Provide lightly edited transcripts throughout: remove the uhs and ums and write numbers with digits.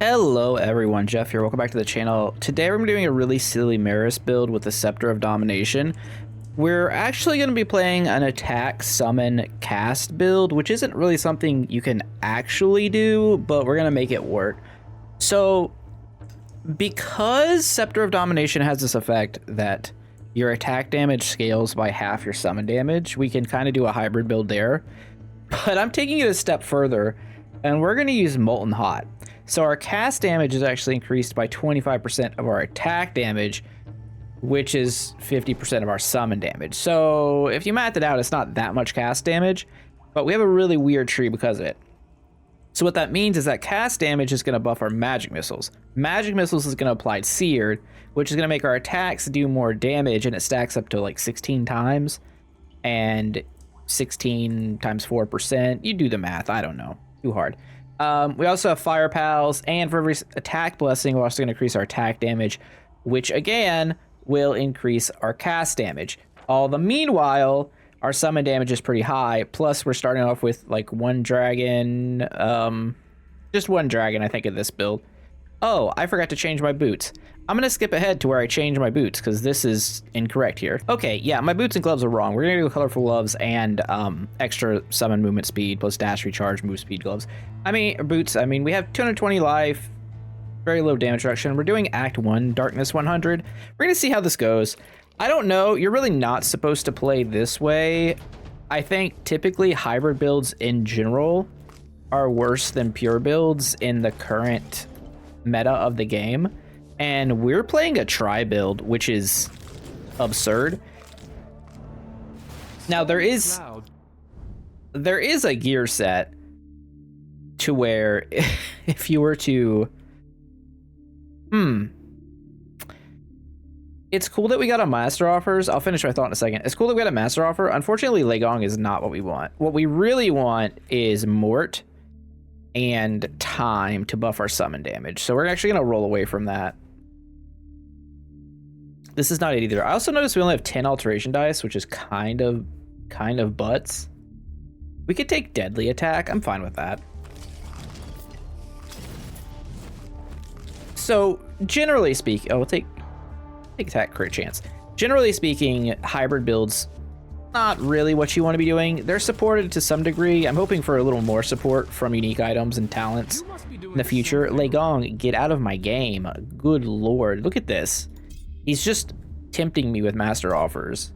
Hello everyone, Jeff here. Welcome back to the channel. Today we're doing a really silly Maris build with the Scepter of Domination. We're actually going to be playing an attack, summon, cast build, which isn't really something you can actually do, but we're going to make it work. So, because Scepter of Domination has this effect that your attack damage scales by half your summon damage, we can kind of do a hybrid build there. But I'm taking it a step further, and we're going to use Molten Hot. So our cast damage is actually increased by 25% of our attack damage, which is 50% of our summon damage. So if you math it out, it's not that much cast damage, but we have a really weird tree because of it. So what that means is that cast damage is going to buff our magic missiles. Magic missiles is going to apply Seared, which is going to make our attacks do more damage, and it stacks up to like 16 times. And 16 times 4%, you do the math, I don't know, too hard. We also have Fire Pals, and for every attack blessing, we're also going to increase our attack damage, which again will increase our cast damage. All the meanwhile, our summon damage is pretty high. Plus, we're starting off with like one dragon, just one dragon, I think, in this build. Oh, I forgot to change my boots. I'm going to skip ahead to where I change my boots because this is incorrect here. Okay, yeah, my boots and gloves are wrong. We're going to do colorful gloves and extra summon movement speed plus dash recharge move speed gloves. Boots, we have 220 life, very low damage reduction. We're doing Act 1, Darkness 100. We're going to see how this goes. I don't know. You're really not supposed to play this way. I think typically hybrid builds in general are worse than pure builds in the current meta of the game. And we're playing a tri build, which is absurd. Now there is a gear set to where if you were to it's cool that we got a master offers. I'll finish my thought in a second. It's cool that we got a master offer. Unfortunately, Legong is not what we want. What we really want is Mort and time to buff our summon damage. So we're actually gonna roll away from that. This is not it either. I also noticed we only have 10 alteration dice, which is kind of butts. We could take deadly attack. I'm fine with that. So generally speaking, we'll take attack crit chance. Generally speaking, hybrid builds, not really what you want to be doing. They're supported to some degree. I'm hoping for a little more support from unique items and talents in the future. Legong, get out of my game. Good lord, look at this. He's just tempting me with master offers.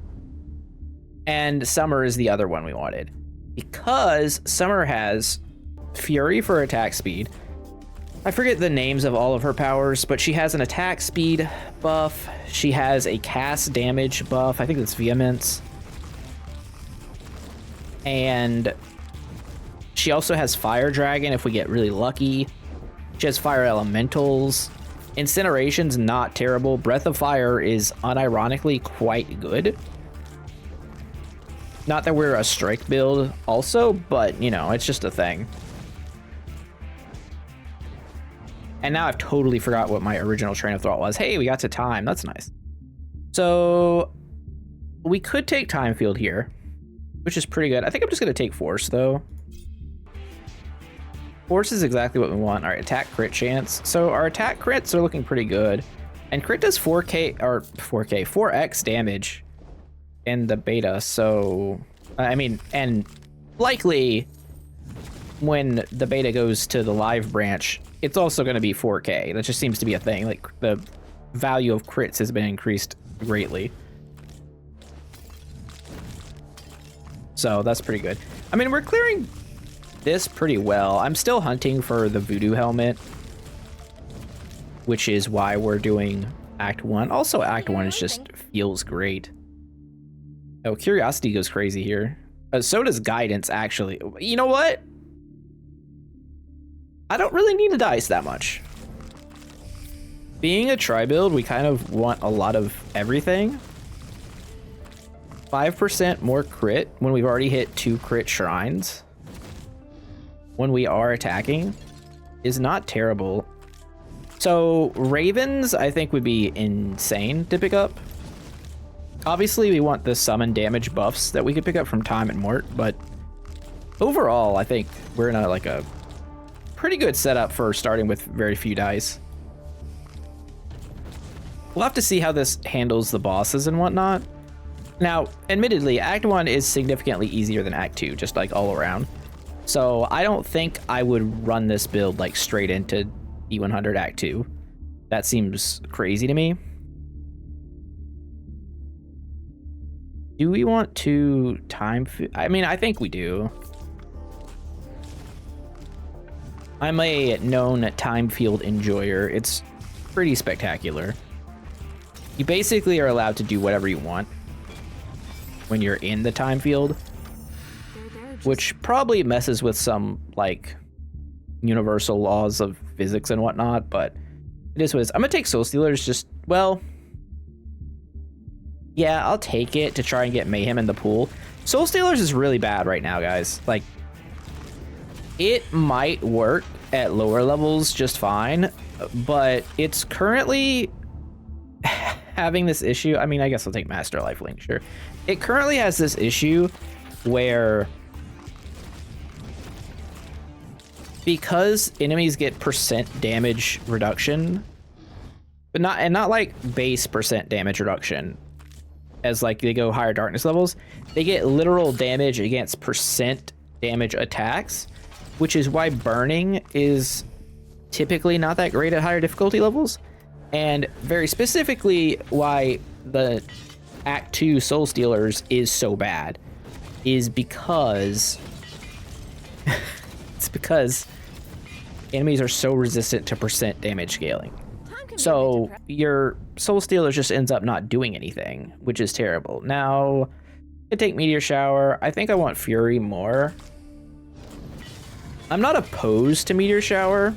And Summer is the other one we wanted. Because Summer has Fury for attack speed. I forget the names of all of her powers, but she has an attack speed buff. She has a cast damage buff. I think that's Vehemence. And she also has Fire Dragon if we get really lucky. She has Fire Elementals. Incineration's not terrible. Breath of Fire is unironically quite good. Not that we're a strike build also, but you know, it's just a thing. And now I've totally forgot what my original train of thought was. Hey, we got to time. That's nice. So we could take Time Field here, which is pretty good. I think I'm just going to take Force, though. Force is exactly what we want. All right, attack crit chance. So our attack crits are looking pretty good. And crit does 4x damage in the beta. So, and likely when the beta goes to the live branch, it's also going to be 4K. That just seems to be a thing. Like, the value of crits has been increased greatly. So that's pretty good. We're clearing this pretty well. I'm still hunting for the voodoo helmet, which is why we're doing Act 1. Also, Act 1 just feels great. Oh, Curiosity goes crazy here. So does Guidance, actually. You know what? I don't really need a dice that much. Being a tri-build, we kind of want a lot of everything. 5% more crit when we've already hit 2 crit shrines when we are attacking is not terrible. So Ravens, I think, would be insane to pick up. Obviously, we want the summon damage buffs that we could pick up from Time and Mort, but overall, I think we're in a pretty good setup for starting with very few dice. We'll have to see how this handles the bosses and whatnot. Now, admittedly, Act 1 is significantly easier than Act 2, just like all around. So I don't think I would run this build like straight into E100 Act 2. That seems crazy to me. Do we want to time... I mean, I think we do. I'm a known time field enjoyer. It's pretty spectacular. You basically are allowed to do whatever you want when you're in the time field, which probably messes with some like universal laws of physics and whatnot, but it is what it is. I'm gonna take Soul Stealers, just, well, yeah, I'll take it to try and get Mayhem in the pool. Soul Stealers is really bad right now, guys. Like, it might work at lower levels just fine, but it's currently having this issue. I mean, I guess I'll take Master Lifelink, sure. It currently has this issue where, because enemies get percent damage reduction, but not like base percent damage reduction, as like they go higher darkness levels, they get literal damage against percent damage attacks, which is why burning is typically not that great at higher difficulty levels. And very specifically, why the Act 2 Soul Stealers is so bad is because it's because enemies are so resistant to percent damage scaling. So your Soul Stealer just ends up not doing anything, which is terrible. Now, I take Meteor Shower. I think I want Fury more. I'm not opposed to Meteor Shower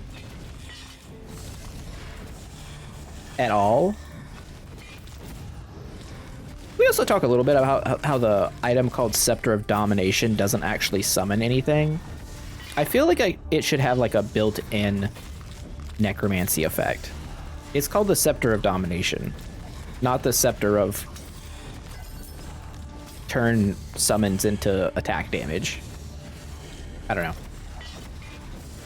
at all. We also talk a little bit about how the item called Scepter of Domination doesn't actually summon anything. I feel like it should have like a built-in necromancy effect. It's called the Scepter of Domination, not the Scepter of turn summons into attack damage. I don't know.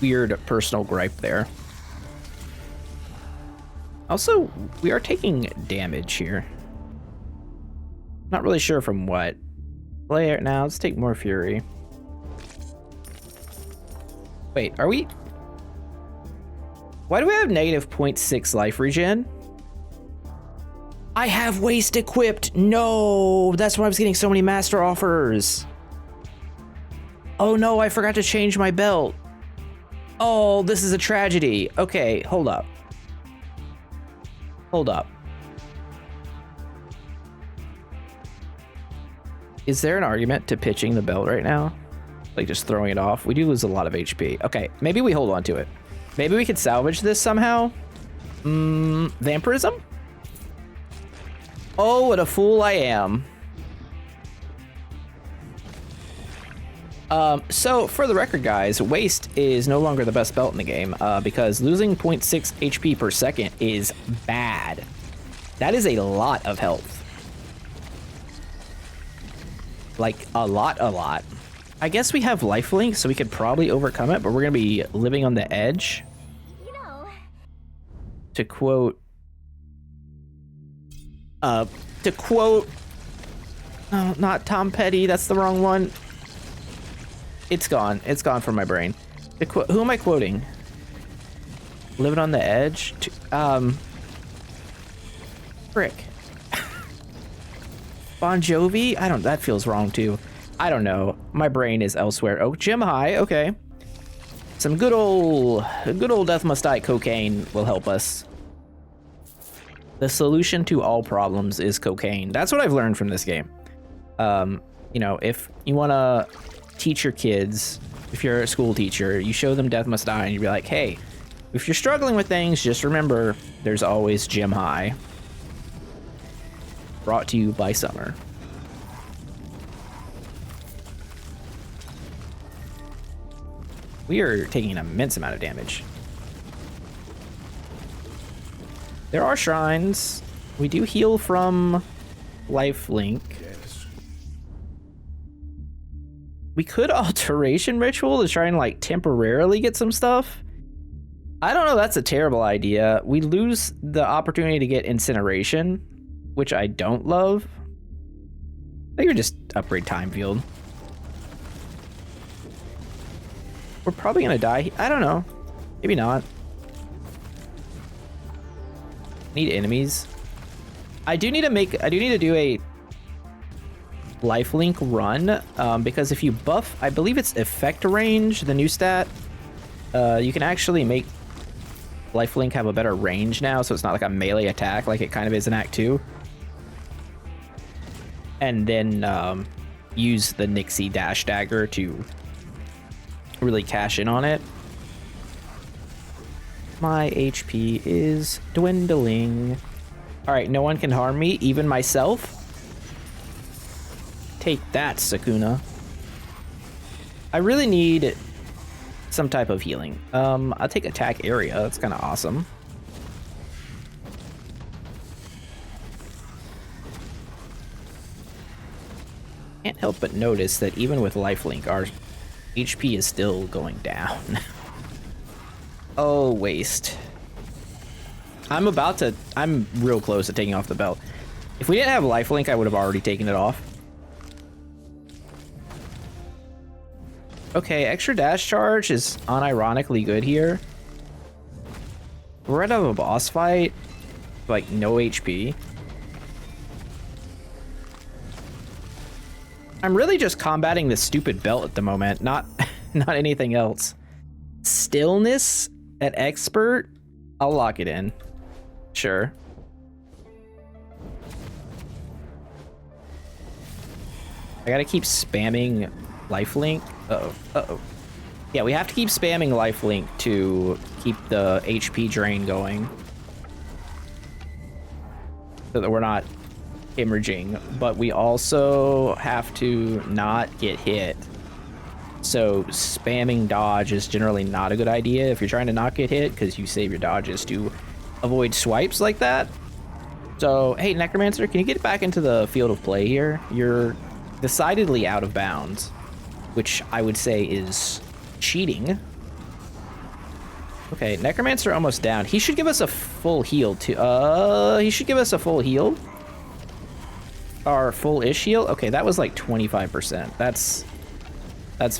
Weird personal gripe there. Also, we are taking damage here. Not really sure from what. Play it now. Let's take more Fury. Wait, are we? Why do we have negative 0.6 life regen? I have waste equipped. No, that's why I was getting so many master offers. Oh no, I forgot to change my belt. Oh, this is a tragedy. Okay, hold up. Hold up. Is there an argument to pitching the belt right now? Like just throwing it off? We do lose a lot of HP. Okay, maybe we hold on to it. Maybe we could salvage this somehow. Vampirism? Oh, what a fool I am. So for the record, guys, waste is no longer the best belt in the game because losing 0.6 HP per second is bad. That is a lot of health. Like a lot. I guess we have lifelink, so we could probably overcome it, but we're gonna be living on the edge. You know. To quote, oh, not Tom Petty, that's the wrong one. It's gone from my brain. Who am I quoting? Living on the edge? Frick. Bon Jovi? That feels wrong too. I don't know. My brain is elsewhere. Oh, Gym High, okay. Some good old Death Must Die cocaine will help us. The solution to all problems is cocaine. That's what I've learned from this game. You know, if you want to teach your kids, if you're a school teacher, you show them Death Must Die and you'd be like, hey, if you're struggling with things, just remember there's always Gym High. Brought to you by Summer. We are taking an immense amount of damage. There are shrines. We do heal from lifelink. Yes. We could alteration ritual to try and like temporarily get some stuff. I don't know, that's a terrible idea. We lose the opportunity to get incineration, which I don't love. I think we just upgrade time field. We're probably gonna die. I don't know. Maybe not. Need enemies. I do need to do a lifelink run, because if you buff, I believe it's effect range, the new stat, you can actually make lifelink have a better range now, so it's not like a melee attack like it kind of is in Act 2. And then use the Nixie dash dagger to really cash in on it. My HP is dwindling. All right, no one can harm me, even myself. Take that, Sakuna. I really need some type of healing. I'll take attack area. That's kind of awesome. Can't help but notice that even with lifelink, our HP is still going down. Oh, waste. I'm real close to taking off the belt. If we didn't have lifelink, I would have already taken it off. Okay, extra dash charge is unironically good here. We're out of a boss fight, like no HP. I'm really just combating this stupid belt at the moment, not anything else. Stillness at expert, I'll lock it in. Sure. I gotta keep spamming lifelink. Uh-oh. Yeah, we have to keep spamming lifelink to keep the HP drain going, so that we're not hemorrhaging, but we also have to not get hit. So spamming dodge is generally not a good idea if you're trying to not get hit, because you save your dodges to avoid swipes like that. So, hey, Necromancer, can you get back into the field of play here? You're decidedly out of bounds, which I would say is cheating. Okay, Necromancer almost down. He should give us a full heal too. He should give us a full heal. Our full-ish heal. Okay, that was like 25%. That's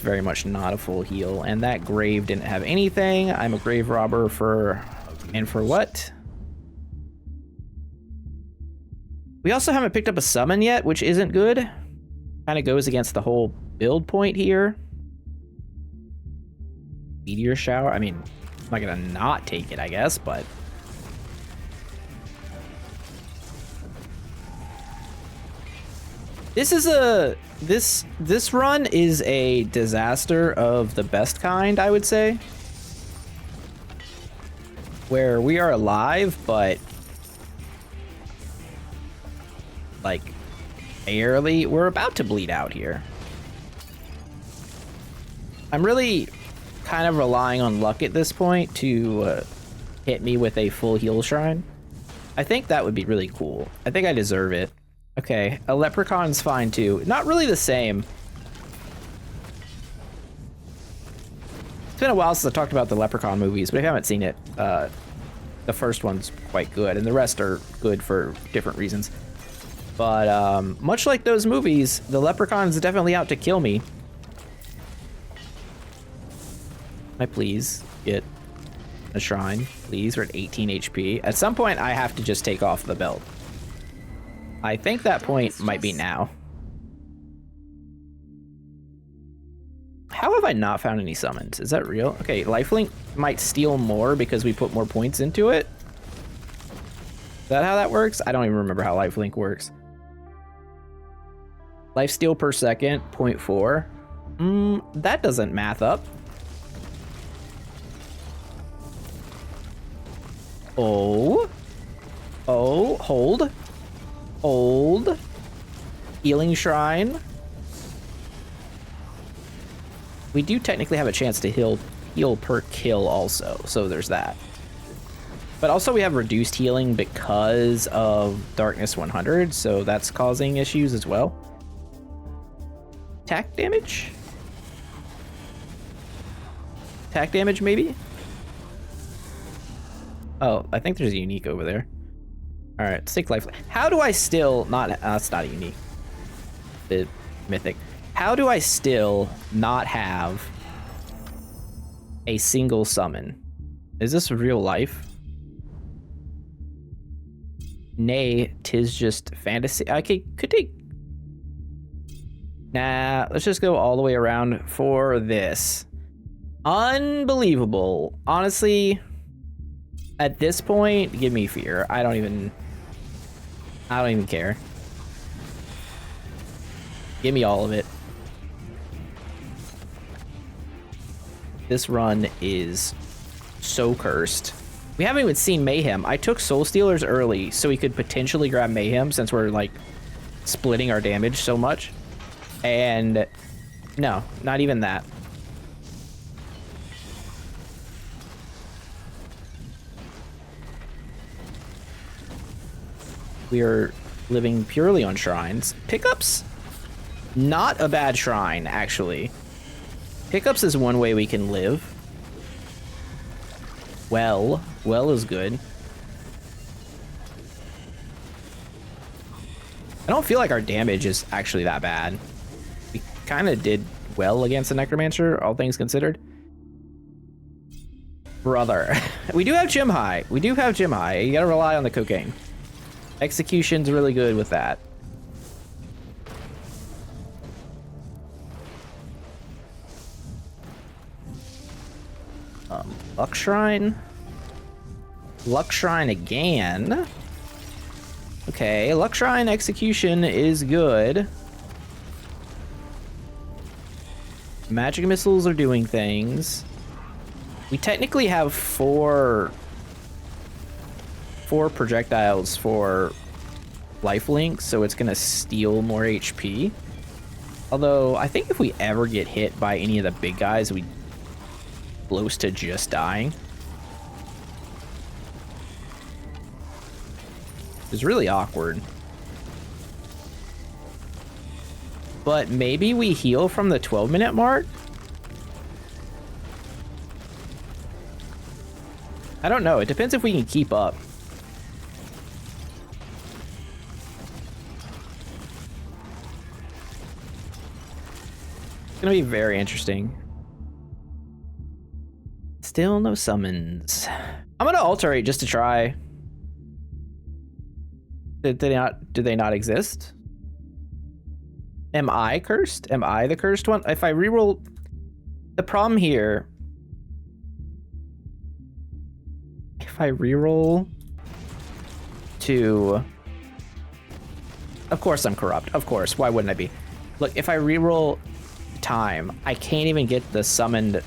very much not a full heal. And that grave didn't have anything. I'm a grave robber for what? We also haven't picked up a summon yet, which isn't good. Kind of goes against the whole build point here. Meteor shower. I mean, I'm not gonna not take it, I guess, but this run is a disaster of the best kind, I would say. Where we are alive, but like barely. We're about to bleed out here. I'm really kind of relying on luck at this point to hit me with a full heal shrine. I think that would be really cool. I think I deserve it. Okay, a leprechaun's fine too. Not really the same. It's been a while since I talked about the Leprechaun movies, but if you haven't seen it, the first one's quite good, and the rest are good for different reasons. But much like those movies, the Leprechaun's definitely out to kill me. Can I please get a shrine? Please, we're at 18 HP. At some point, I have to just take off the belt. I think that point might be now. How have I not found any summons? Is that real? Okay, lifelink might steal more because we put more points into it. Is that how that works? I don't even remember how lifelink works. Lifesteal per second, 0.4. That doesn't math up. Oh, hold. Hold. Healing shrine. We do technically have a chance to heal per kill also, so there's that. But also we have reduced healing because of Darkness 100, so that's causing issues as well. Attack damage? Attack damage, maybe? Oh, I think there's a unique over there. All right, let's take life. How do I still not... that's not a unique. The mythic. How do I still not have a single summon? Is this real life? Nay, 'tis just fantasy. I could take... Nah, let's just go all the way around for this. Unbelievable. Honestly, at this point, give me fear. I don't even care. Give me all of it. This run is so cursed. We haven't even seen Mayhem. I took Soul Stealers early so we could potentially grab Mayhem since we're like splitting our damage so much. And no, not even that. We are living purely on shrines. Pickups, not a bad shrine, actually. Pickups is one way we can live. Well is good. I don't feel like our damage is actually that bad. We kind of did well against the Necromancer, all things considered. Brother. We do have Gym High. We do have Gym High. You gotta rely on the cocaine. Execution's really good with that. Luck Shrine. Luck Shrine again. Okay, Luck Shrine execution is good. Magic missiles are doing things. We technically have four projectiles for lifelink, so it's gonna steal more HP. Although I think if we ever get hit by any of the big guys, we close to just dying. It's really awkward. But maybe we heal from the 12-minute mark? I don't know. It depends if we can keep up. It's gonna be very interesting. Still no summons. I'm gonna alterate just to try. Did they not exist? Am I cursed? Am I the cursed one? If I reroll, the problem here, if I reroll to, of course I'm corrupt. Of course, why wouldn't I be? Look, if I reroll time, I can't even get the summoned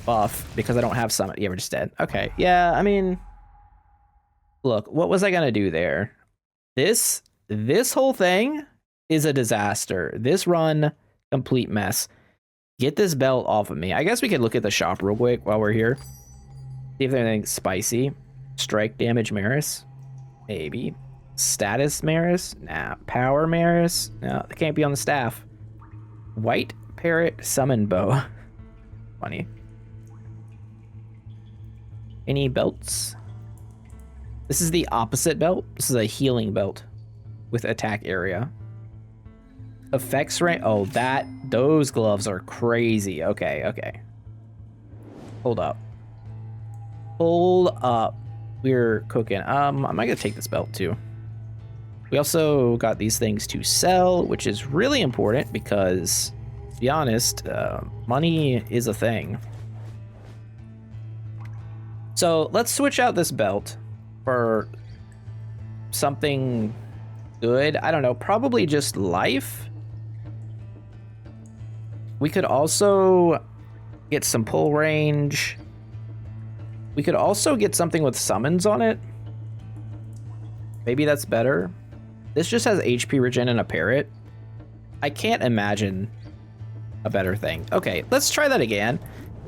buff because I don't have summon. Yeah, we're just dead. Okay, yeah, I mean, look, what was I gonna do there? This whole thing is a disaster. This run, complete mess. Get this belt off of me. I guess we could look at the shop real quick while we're here. See if there's anything spicy. Strike damage Maris. Maybe. Status Maris? Nah. Power Maris? No, it can't be on the staff. White Parrot Summon Bow. Funny. Any belts? This is the opposite belt. This is a healing belt with attack area. Effects range. Oh, those gloves are crazy. Okay. Hold up. We're cooking. I might gonna take this belt too. We also got these things to sell, which is really important because, to be honest, money is a thing. So let's switch out this belt for something good. I don't know, probably just life. We could also get some pull range. We could also get something with summons on it. Maybe that's better. This just has HP regen and a parrot. I can't imagine a better thing. Okay, let's try that again.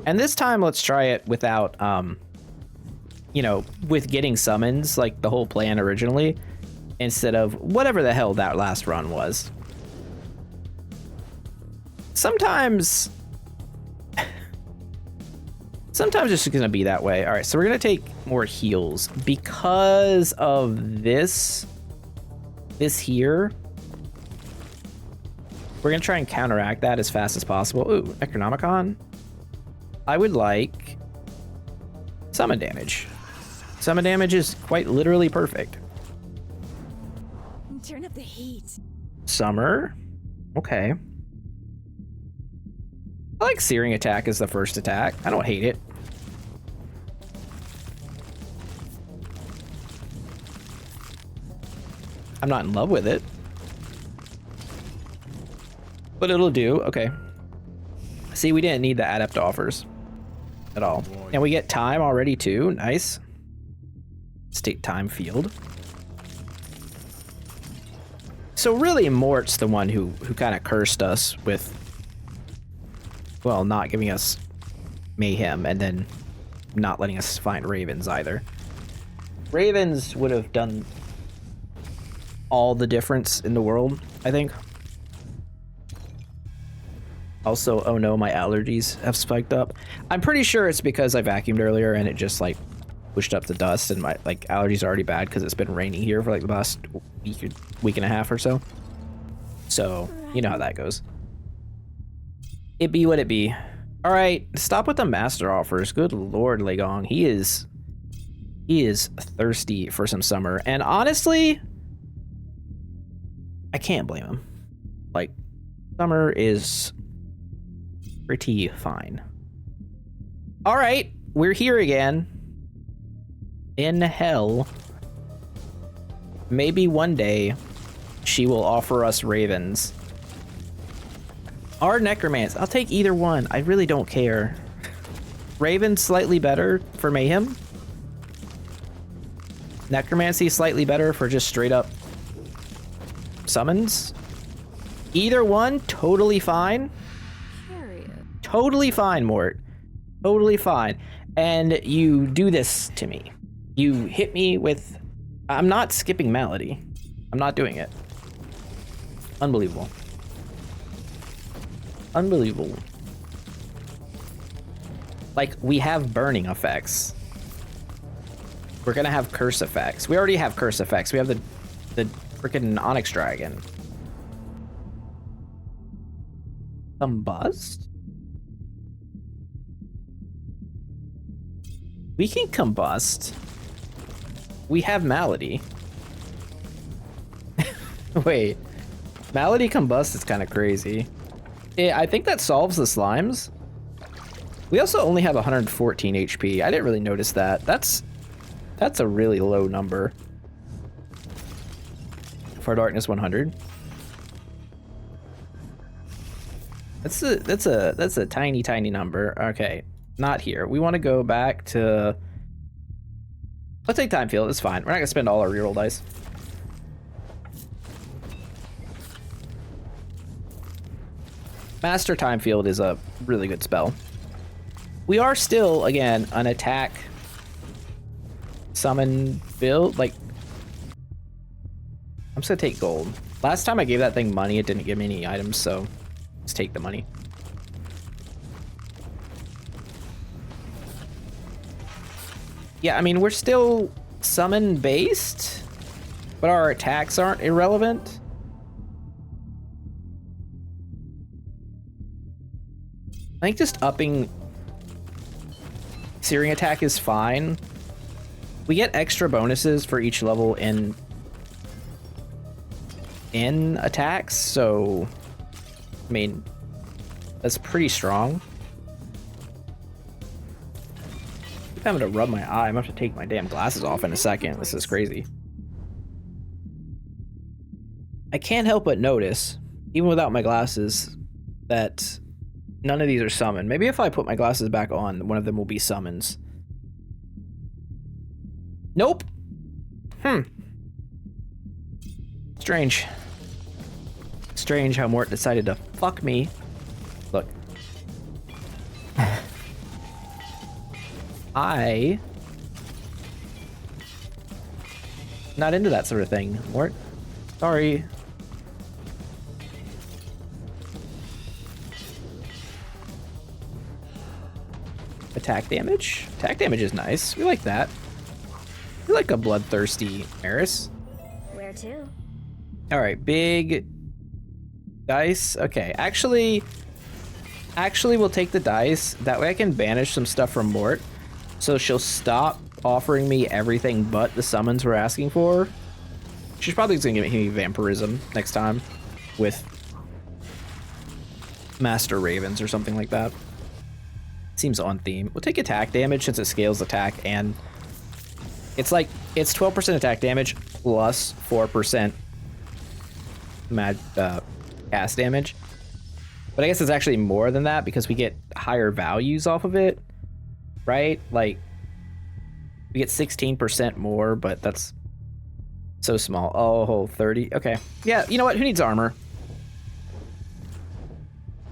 And this time let's try it without, you know, with getting summons like the whole plan originally, instead of whatever the hell that last run was. Sometimes it's gonna be that way. All right, so we're gonna take more heals because of this here. We're gonna try and counteract that as fast as possible. Ooh, Necronomicon. I would like summon damage. Summon damage is quite literally perfect. Turn up the heat. Summer. Okay. I like Searing Attack as the first attack. I don't hate it. I'm not in love with it. But it'll do. Okay. See, we didn't need the adept offers at all. And we get time already too. Nice. State time field. So really, Mort's the one who kind of cursed us with, well, not giving us mayhem and then not letting us find ravens either. Ravens would have done all the difference in the world, I think. Also, oh no, my allergies have spiked up. I'm pretty sure it's because I vacuumed earlier and it just like pushed up the dust, and my like allergies are already bad because it's been raining here for like the last week and a half or so. So you know how that goes. It be what it be. All right, stop with the master offers. Good lord, Legong, he is thirsty for some summer, and honestly, I can't blame him. Like, summer is pretty fine. All right, we're here again. In hell. Maybe one day she will offer us ravens. Or necromancy. I'll take either one. I really don't care. Raven's slightly better for mayhem. Necromancy slightly better for just straight up summons. Either one, totally fine. Totally fine, Mort. Totally fine. And you do this to me. You hit me with... I'm not skipping Malady. I'm not doing it. Unbelievable. Unbelievable. Like, we have burning effects. We're gonna have curse effects. We already have curse effects. We have the freaking Onyx Dragon. Combust? We can combust. We have Malady. Wait. Malady combust is kind of crazy. Yeah, I think that solves the slimes. We also only have 114 HP. I didn't really notice that. That's a really low number. For darkness 100. That's a tiny number. Okay. Not here. We want to go back to... Let's take time field. It's fine. We're not going to spend all our reroll dice. Master time field is a really good spell. We are still, again, an attack summon build. Like, I'm just going to take gold. Last time I gave that thing money, it didn't give me any items, so let's take the money. Yeah, I mean, we're still summon based, but our attacks aren't irrelevant. I think just upping Searing Attack is fine. We get extra bonuses for each level in attacks, so I mean, that's pretty strong. I'm having to rub my eye. I'm gonna have to take my damn glasses off in a second. This is crazy. I can't help but notice, even without my glasses, that none of these are summoned. Maybe if I put my glasses back on, one of them will be summons. Nope. Strange. Strange how Mort decided to fuck me. Look. Not into that sort of thing, Mort. Sorry. Attack damage? Attack damage is nice. We like that. like a bloodthirsty Maris. Where to? All right, big dice. Okay, actually, we'll take the dice. That way I can banish some stuff from Mort. So she'll stop offering me everything but the summons we're asking for. She's probably gonna give me vampirism next time with Master Ravens or something like that. Seems on theme. We'll take attack damage since it scales attack, and it's 12% attack damage plus 4% cast damage. But I guess it's actually more than that because we get higher values off of it, right? Like we get 16% more, but that's so small. Oh, 30. Okay. Yeah, you know what? Who needs armor?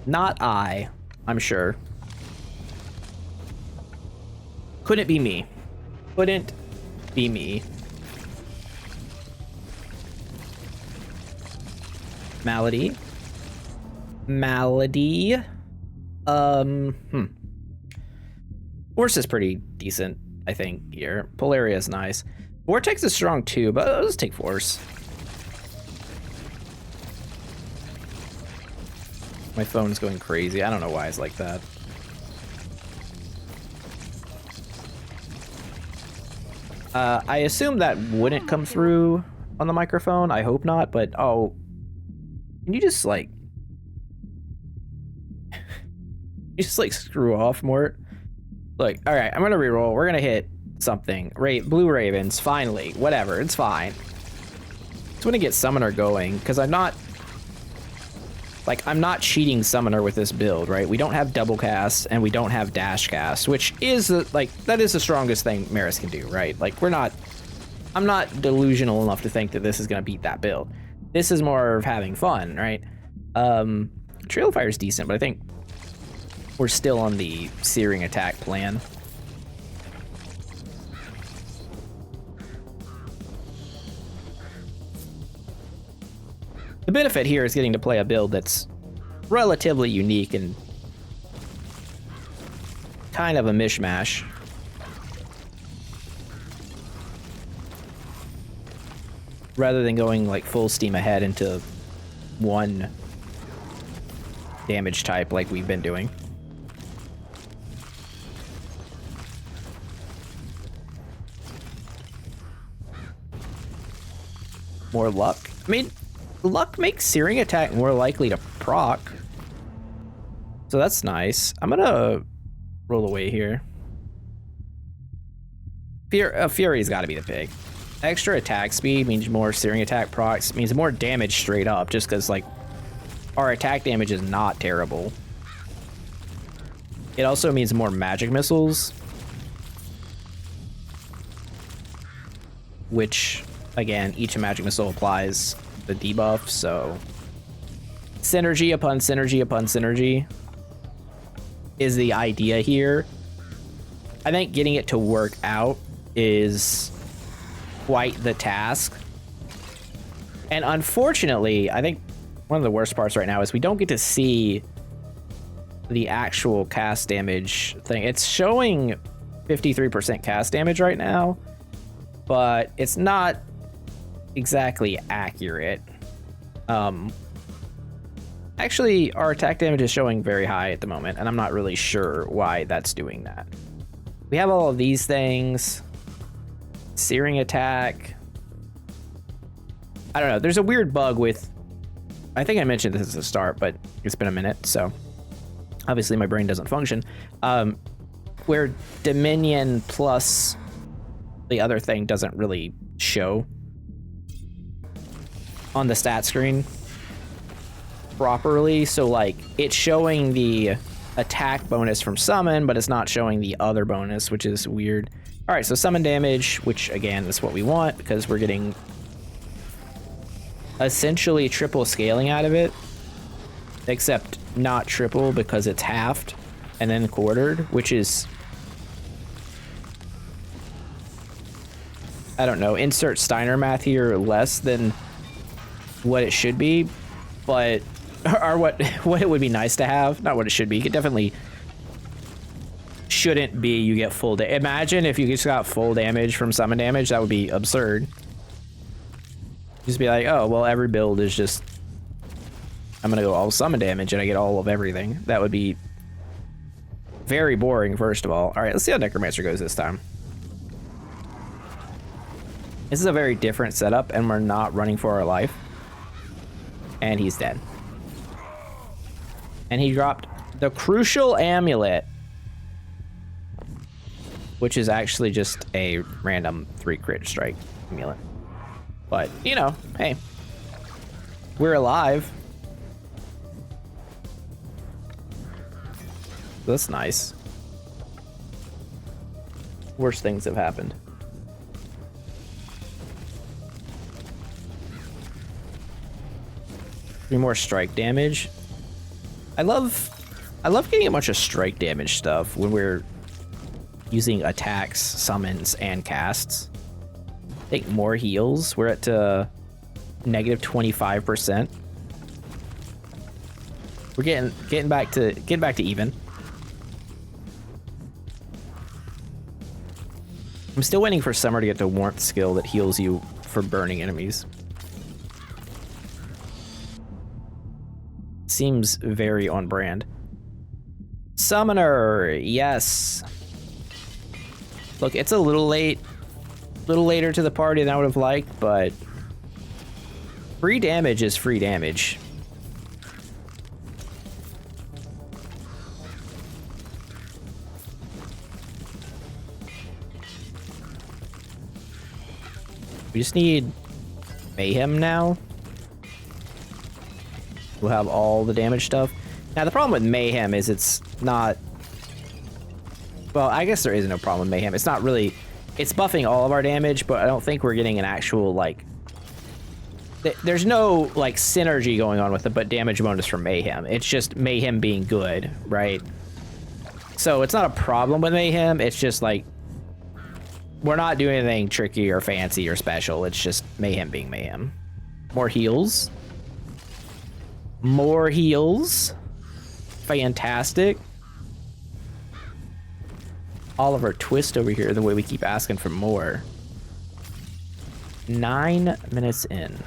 Not I'm sure. Couldn't be me. Couldn't be me. Malady. Force is pretty decent, I think, here. Polaria is nice. Vortex is strong too, but let's take Force. My phone's going crazy. I don't know why it's like that. I assume that wouldn't come through on the microphone. I hope not, but oh, can you just like, screw off, Mort? Look, all right, I'm gonna reroll. We're gonna hit something. Blue Ravens, finally. Whatever, it's fine. Just want to get Summoner going because I'm not cheating Summoner with this build, right? We don't have double cast and we don't have dash cast, which is that is the strongest thing Maris can do, right? Like I'm not delusional enough to think that this is gonna beat that build. This is more of having fun, right? Trail of Fire is decent, but I think we're still on the searing attack plan. The benefit here is getting to play a build that's relatively unique and kind of a mishmash. Rather than going like full steam ahead into one damage type like we've been doing. More luck. I mean, luck makes searing attack more likely to proc. So that's nice. I'm gonna roll away here. Fury's gotta be the pick. Extra attack speed means more searing attack procs, means more damage straight up, just because like our attack damage is not terrible. It also means more magic missiles, which again, each magic missile applies the debuff, so synergy upon synergy upon synergy is the idea here. I think getting it to work out is quite the task. And unfortunately, I think one of the worst parts right now is we don't get to see the actual cast damage thing. It's showing 53% cast damage right now, but it's not exactly accurate. Actually, our attack damage is showing very high at the moment, and I'm not really sure why that's doing that. We have all of these things. Searing attack. I don't know. There's a weird bug with... I think I mentioned this at the start, but it's been a minute, so obviously my brain doesn't function. Where Dominion plus the other thing doesn't really show on the stat screen properly. So like it's showing the attack bonus from summon, but it's not showing the other bonus, which is weird. All right, so summon damage, which again is what we want because we're getting essentially triple scaling out of it, except not triple because it's halved and then quartered, which is, I don't know, insert Steiner math here, less than what it should be, but or what it would be nice to have, not what it should be. You could definitely shouldn't be you get full damage. Imagine if you just got full damage from summon damage. That would be absurd. Just be like, oh, well, every build is just... I'm going to go all summon damage and I get all of everything. That would be very boring, first of all. All right, let's see how Necromancer goes this time. This is a very different setup, and we're not running for our life. And he's dead. And he dropped the Crucial Amulet, which is actually just a random 3 crit strike amulet. But, you know, hey, we're alive. That's nice. Worse things have happened. 3 more strike damage. I love getting a bunch of strike damage stuff when we're using attacks, summons, and casts. Take more heals. We're at negative 25%. We're getting back to even. I'm still waiting for Summer to get the warmth skill that heals you for burning enemies. Seems very on brand. Summoner, yes. Look, it's a little late. A little later to the party than I would have liked, but free damage is free damage. We just need Mayhem now. We'll have all the damage stuff. Now, the problem with Mayhem is it's not... Well, I guess there is no problem with Mayhem. It's not really... It's buffing all of our damage, but I don't think we're getting an actual, like... There's no, like, synergy going on with it, but damage bonus from Mayhem. It's just Mayhem being good, right? So it's not a problem with Mayhem. It's just, like... We're not doing anything tricky or fancy or special. It's just Mayhem being Mayhem. More heals. More heals. Fantastic. Oliver Twist over here, the way we keep asking for more. 9 minutes in.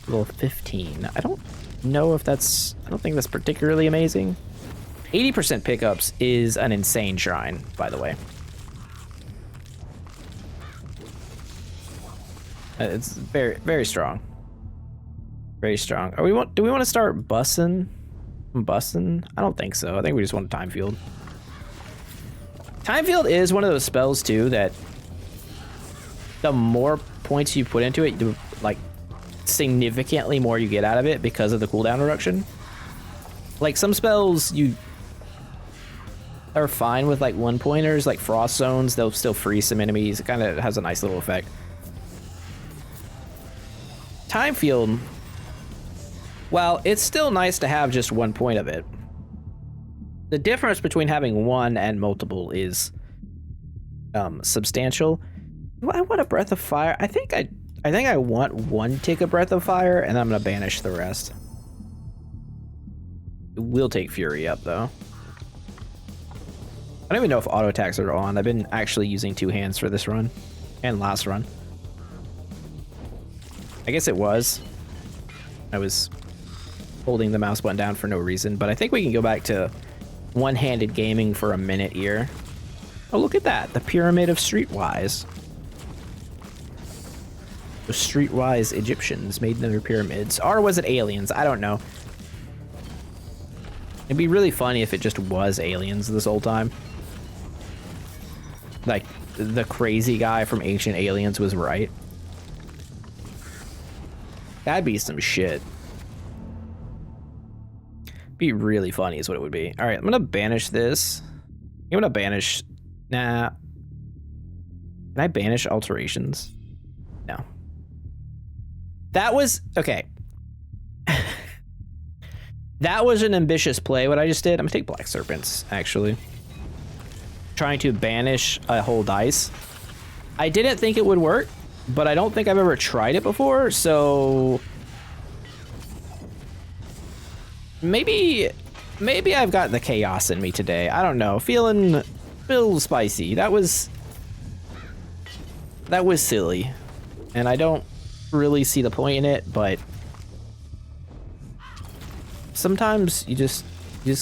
Level 15. I don't know if that's... I don't think that's particularly amazing. 80% pickups is an insane shrine, by the way. It's very, very strong. Very strong. Do we want to start bussing? I don't think so. I think we just want a time field. Time field is one of those spells too that the more points you put into it, like significantly more you get out of it because of the cooldown reduction. Like some spells you are fine with, like 1-pointers, like Frost Zones, they'll still freeze some enemies. It kind of has a nice little effect. Time field, well, it's still nice to have just 1 point of it. The difference between having 1 and multiple is substantial. Do I want a Breath of Fire? I think I want 1 tick of Breath of Fire, and I'm gonna banish the rest. We'll take Fury up though. I don't even know if auto attacks are on. I've been actually using 2 hands for this run and last run. I guess it was. I was holding the mouse button down for no reason, but I think we can go back to one-handed gaming for a minute here. Oh, look at that. The Pyramid of Streetwise. The Streetwise Egyptians made nether pyramids. Or was it aliens? I don't know. It'd be really funny if it just was aliens this whole time. Like, the crazy guy from Ancient Aliens was right. That'd be some shit. Be really funny is what it would be. All right, I'm gonna banish this. I'm gonna banish... Nah. Can I banish alterations? No. That was... Okay. That was an ambitious play, what I just did. I'm gonna take Black Serpents, actually. Trying to banish a whole dice. I didn't think it would work, but I don't think I've ever tried it before, so... Maybe Maybe I've got the chaos in me today. I don't know. Feeling a little spicy. That was silly. And I don't really see the point in it, but sometimes you just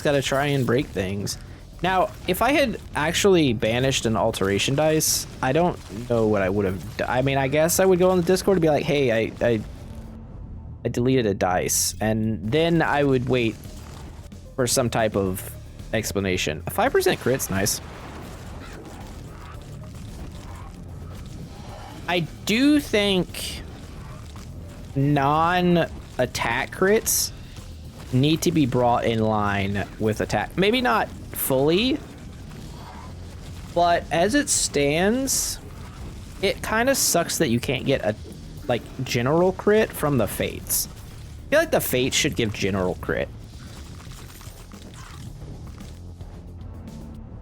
gotta try and break things. Now, if I had actually banished an alteration dice, I don't know what I would have done. I mean, I guess I would go on the Discord and be like, hey, I deleted a dice, and then I would wait for some type of explanation. A 5% crit's nice. I do think non-attack crits need to be brought in line with attack. Maybe not fully, but as it stands, it kind of sucks that you can't get a like general crit from the fates. I feel like the fates should give general crit.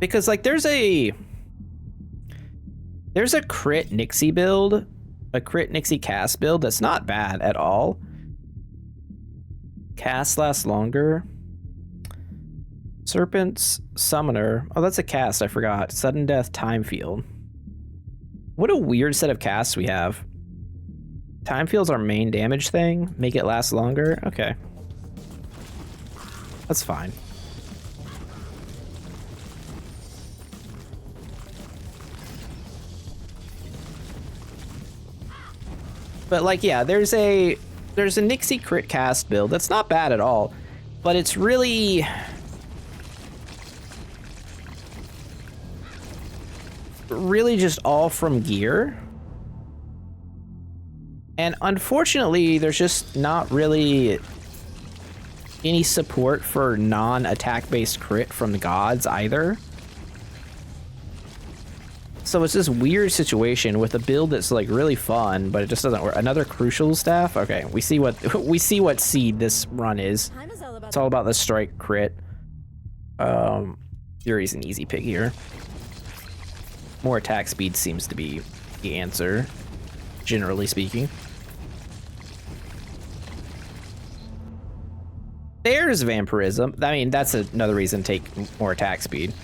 Because like there's a crit Nixie build, a crit Nixie cast build that's not bad at all. Cast lasts longer. Serpent's Summoner. Oh, that's a cast, I forgot. Sudden Death Time Field. What a weird set of casts we have. Time Field's our main damage thing. Make it last longer. Okay. That's fine. But like, yeah, there's a Nixie crit cast build that's not bad at all, but it's really just all from gear. And unfortunately, there's just not really any support for non-attack based crit from the gods either. So it's this weird situation with a build that's like really fun, but it just doesn't work. Another crucial staff. Okay, we see what seed this run is. It's all about the strike crit. Fury's an easy pick here. More attack speed seems to be the answer, generally speaking. There's vampirism. I mean, that's another reason to take more attack speed.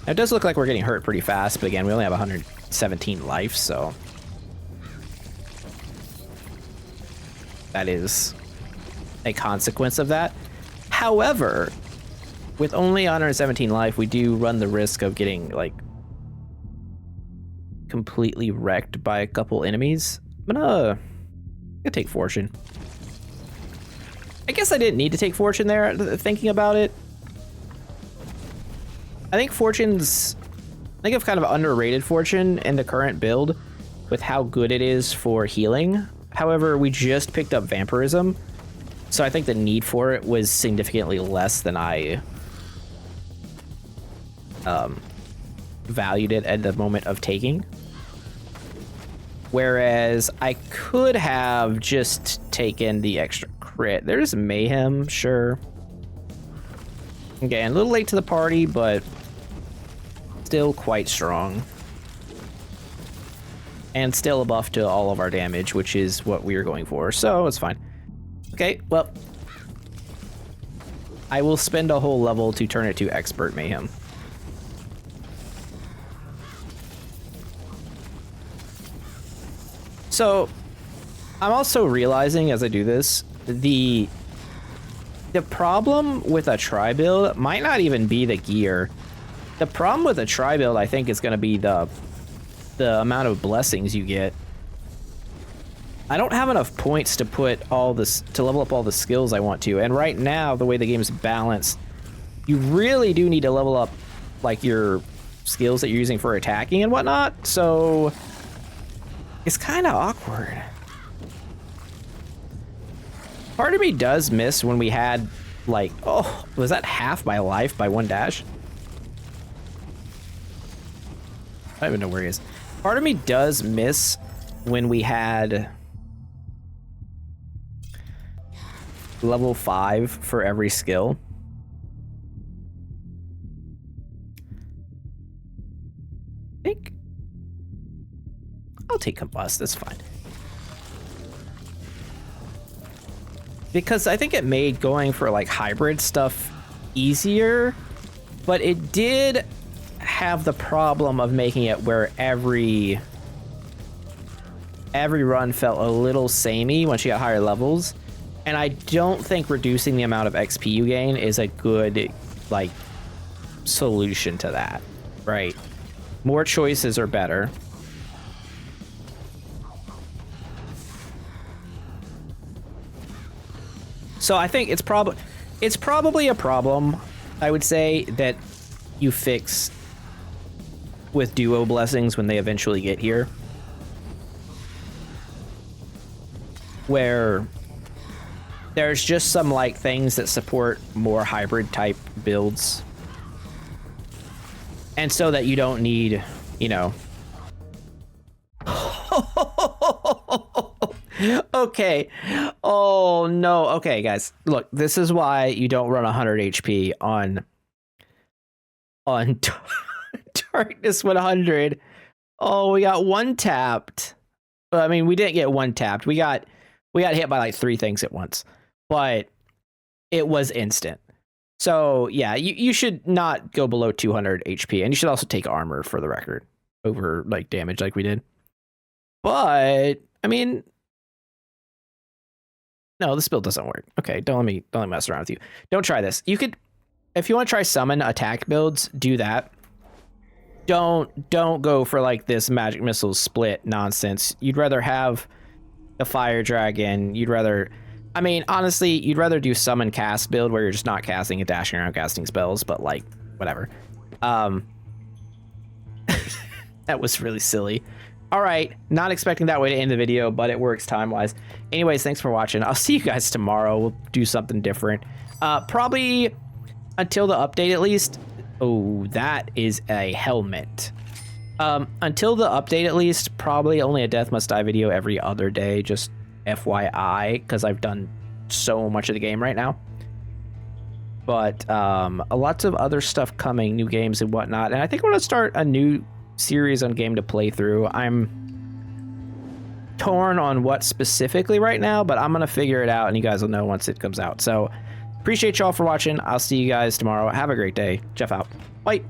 It does look like we're getting hurt pretty fast, but again, we only have 117 life, so that is a consequence of that. However, with only 117 life, we do run the risk of getting like completely wrecked by a couple enemies. I'm gonna take Fortune. I guess I didn't need to take Fortune there, thinking about it. I think I've kind of underrated Fortune in the current build with how good it is for healing. However, we just picked up Vampirism, so I think the need for it was significantly less than I valued it at the moment of taking. Whereas I could have just taken the extra crit. There's Mayhem, sure. Again, a little late to the party, but still quite strong. And still a buff to all of our damage, which is what we are going for, so it's fine. Okay, well, I will spend a whole level to turn it to Expert Mayhem. So, I'm also realizing as I do this, the problem with a tri build might not even be the gear. The problem with a tri build, I think, is going to be the amount of blessings you get. I don't have enough points to put all this to level up all the skills I want to, and right now the way the game's balanced, you really do need to level up like your skills that you're using for attacking and whatnot. So it's kind of awkward. Part of me does miss when we had like, oh, was that half my life by one dash? I don't even know where he is. Part of me does miss when we had level 5 for every skill. I think I'll take Combust, that's fine. because I think it made going for like hybrid stuff easier, but it did have the problem of making it where every run felt a little samey once you got higher levels. And I don't think reducing the amount of XP you gain is a good, like, solution to that, right? More choices are better. So I think it's probably a problem, I would say, that you fix with duo blessings when they eventually get here. Where there's just some like things that support more hybrid type builds. And so that you don't need, you know. Okay. Oh no. Okay, guys. Look, this is why you don't run 100 HP on Darkness 100. Oh, we got one tapped. I mean, we didn't get one tapped. We got hit by like 3 things at once, but it was instant. So yeah, you should not go below 200 HP, and you should also take armor for the record over like damage like we did. But I mean, no, this build doesn't work. Okay, don't let me mess around with you. Don't try this. You could, if you want to try summon attack builds, do that. Don't go for like this magic missile split nonsense. You'd rather have the fire dragon. You'd rather, I mean, honestly, you'd rather do summon cast build where you're just not casting and dashing around casting spells, but like, whatever. That was really silly. All right, not expecting that way to end the video, but it works time-wise. Anyways, thanks for watching. I'll see you guys tomorrow. We'll do something different. Probably until the update at least. Oh, that is a helmet. Until the update at least, probably only a Death Must Die video every other day, just FYI, because I've done so much of the game right now. But lots of other stuff coming, new games and whatnot. And I think I'm going to start a new series on Game to Play Through. I'm torn on what specifically right now, but I'm going to figure it out, and you guys will know once it comes out. So appreciate y'all for watching. I'll see you guys tomorrow. Have a great day. Jeff out. Bye.